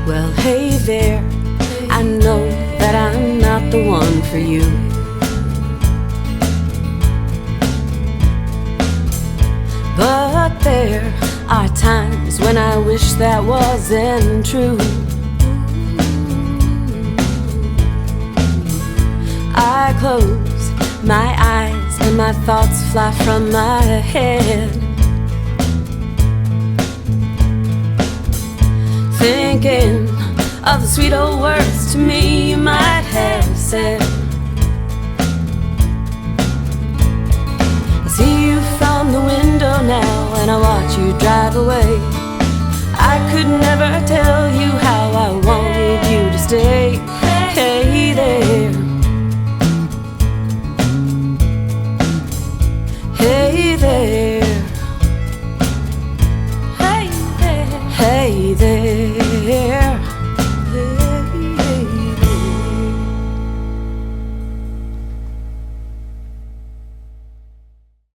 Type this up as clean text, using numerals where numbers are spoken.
Well, hey there, I know that I'm not the one for you. But there are times when I wish that wasn't true. I close my eyes and my thoughts fly from my head, thinking of the sweet old words to me you might have said. I see you from the window now and I watch you drive away. I could never